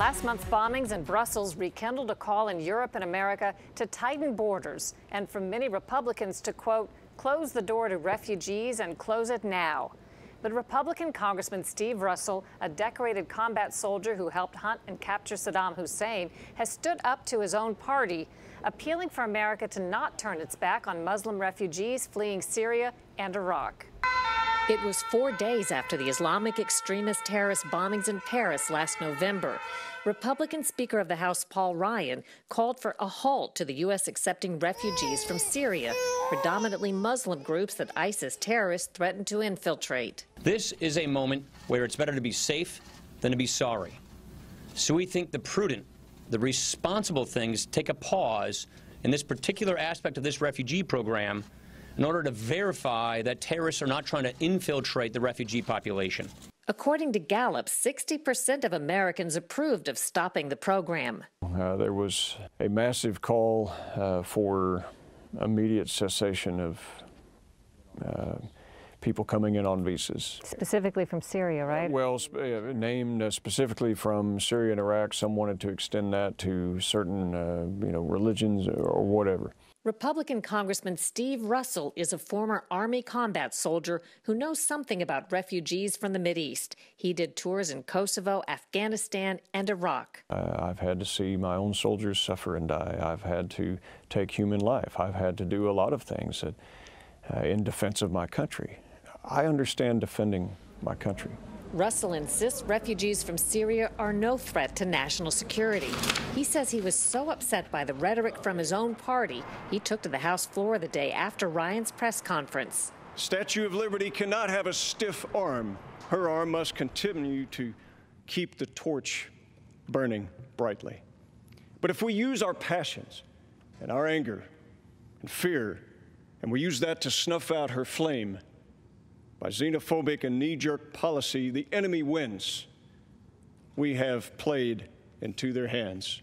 Last month's bombings in Brussels rekindled a call in Europe and America to tighten borders, and from many Republicans to, quote, close the door to refugees and close it now. But Republican Congressman Steve Russell, a decorated combat soldier who helped hunt and capture Saddam Hussein, has stood up to his own party, appealing for America to not turn its back on Muslim refugees fleeing Syria and Iraq. It was 4 days after the Islamic extremist terrorist bombings in Paris last November. Republican Speaker of the House Paul Ryan called for a halt to the U.S. accepting refugees from Syria, predominantly Muslim groups that ISIS terrorists threatened to infiltrate. This is a moment where it's better to be safe than to be sorry. So we think the prudent, the responsible thing is to take a pause in this particular aspect of this refugee program in order to verify that terrorists are not trying to infiltrate the refugee population. According to Gallup, 60% of Americans approved of stopping the program. There was a massive call for immediate cessation of people coming in on visas. Specifically from Syria, right? Well, named specifically from Syria and Iraq. Some wanted to extend that to certain, religions or whatever. Republican Congressman Steve Russell is a former Army combat soldier who knows something about refugees from the Mideast. He did tours in Kosovo, Afghanistan, and Iraq. I've had to see my own soldiers suffer and die. I've had to take human life. I've had to do a lot of things in defense of my country. I understand defending my country. Russell insists refugees from Syria are no threat to national security. He says he was so upset by the rhetoric from his own party, he took to the House floor the day after Ryan's press conference. Statue of Liberty cannot have a stiff arm. Her arm must continue to keep the torch burning brightly. But if we use our passions and our anger and fear, and we use that to snuff out her flame, by xenophobic and knee-jerk policy, the enemy wins. We have played into their hands,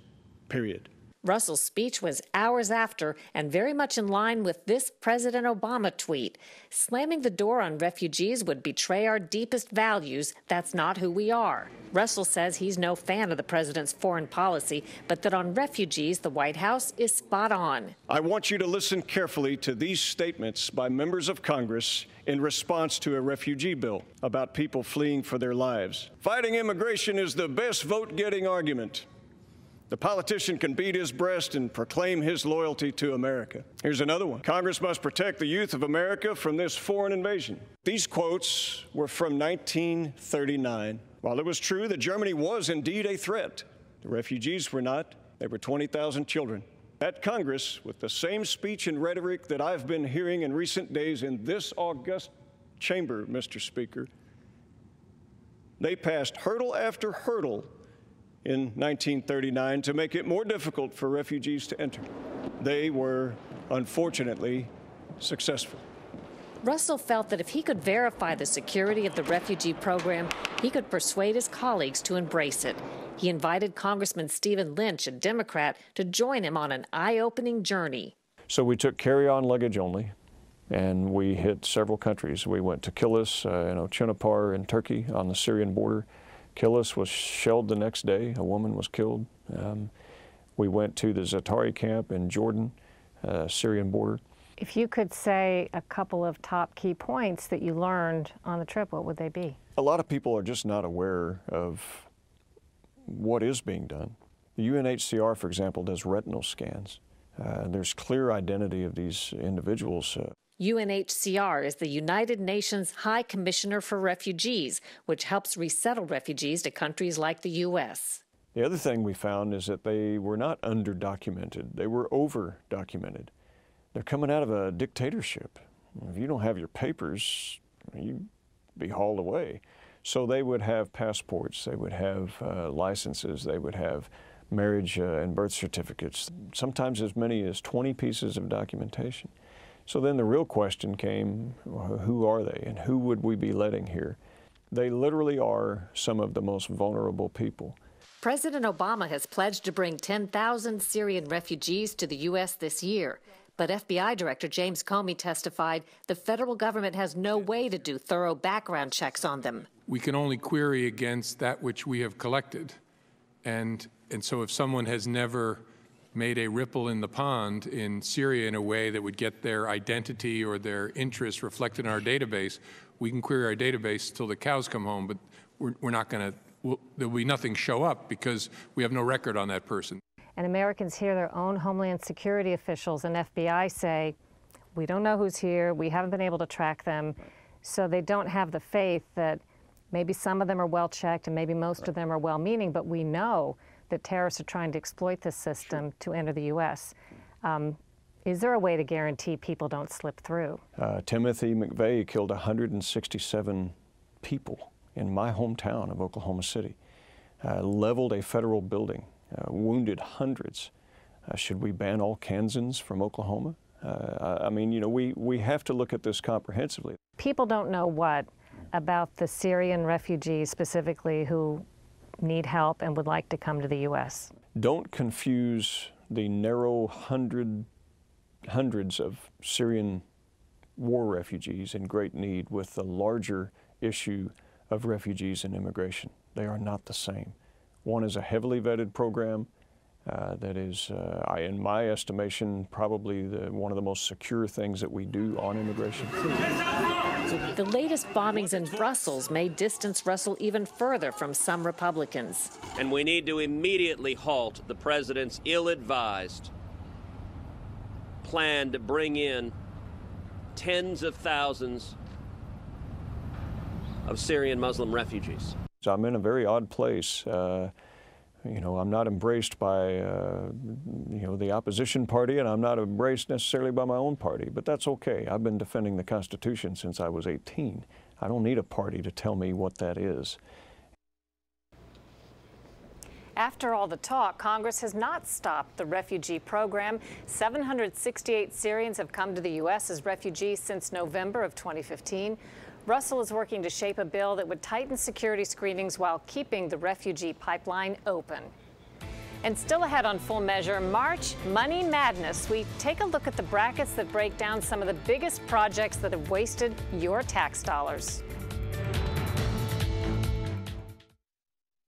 period. Russell's speech was hours after and very much in line with this President Obama tweet. Slamming the door on refugees would betray our deepest values. That's not who we are. Russell says he's no fan of the president's foreign policy, but that on refugees, the White House is spot on. I want you to listen carefully to these statements by members of Congress in response to a refugee bill about people fleeing for their lives. Fighting immigration is the best vote-getting argument. The politician can beat his breast and proclaim his loyalty to America. Here's another one. Congress must protect the youth of America from this foreign invasion. These quotes were from 1939. While it was true that Germany was indeed a threat, the refugees were not. They were 20,000 children. At Congress, with the same speech and rhetoric that I've been hearing in recent days in this august chamber, Mr. Speaker, they passed hurdle after hurdle in 1939 to make it more difficult for refugees to enter. They were, unfortunately, successful. Russell felt that if he could verify the security of the refugee program, he could persuade his colleagues to embrace it. He invited Congressman Stephen Lynch, a Democrat, to join him on an eye-opening journey. So we took carry-on luggage only, and we hit several countries. We went to Kilis, Chinapar in Turkey on the Syrian border. Kilis was shelled the next day. A woman was killed. We went to the Zaatari camp in Jordan, Syrian border. If you could say a couple of top key points that you learned on the trip, what would they be? A lot of people are just not aware of what is being done. The UNHCR, for example, does retinal scans. There's clear identity of these individuals. UNHCR is the United Nations High Commissioner for Refugees, which helps resettle refugees to countries like the U.S. The other thing we found is that they were not under-documented. They were over-documented. They're coming out of a dictatorship. If you don't have your papers, you'd be hauled away. So they would have passports, they would have licenses, they would have marriage and birth certificates, sometimes as many as 20 pieces of documentation. So then the real question came, who are they and who would we be letting here? They literally are some of the most vulnerable people. President Obama has pledged to bring 10,000 Syrian refugees to the U.S. this year. But FBI Director James Comey testified the federal government has no way to do thorough background checks on them. We can only query against that which we have collected. And so if someone has never made a ripple in the pond in Syria in a way that would get their identity or their interests reflected in our database, we can query our database till the cows come home, but we're not going to, there'll be nothing show up because we have no record on that person. And Americans hear their own Homeland Security officials and FBI say, we don't know who's here, we haven't been able to track them, so they don't have the faith that maybe some of them are well checked and maybe most of them are well-meaning, but we know that terrorists are trying to exploit this system to enter the U.S. Is there a way to guarantee people don't slip through? Timothy McVeigh killed 167 people in my hometown of Oklahoma City, leveled a federal building, wounded hundreds. Should we ban all Kansans from Oklahoma? I mean, you know, we have to look at this comprehensively. People don't know what about the Syrian refugees specifically who need help and would like to come to the U.S. Don't confuse the narrow hundreds of Syrian war refugees in great need with the larger issue of refugees and immigration. They are not the same. One is a heavily vetted program that is, in my estimation, probably one of the most secure things that we do on immigration. The latest bombings in Brussels may distance Russell even further from some Republicans. And we need to immediately halt the president's ill-advised plan to bring in tens of thousands of Syrian Muslim refugees. So I'm in a very odd place. You know, I'm not embraced by, you know, the opposition party, and I'm not embraced necessarily by my own party, but that's okay. I've been defending the Constitution since I was 18. I don't need a party to tell me what that is. After all the talk, Congress has not stopped the refugee program. 768 Syrians have come to the U.S. as refugees since November of 2015. Russell is working to shape a bill that would tighten security screenings while keeping the refugee pipeline open. And still ahead on Full Measure, March Money Madness. We take a look at the brackets that break down some of the biggest projects that have wasted your tax dollars.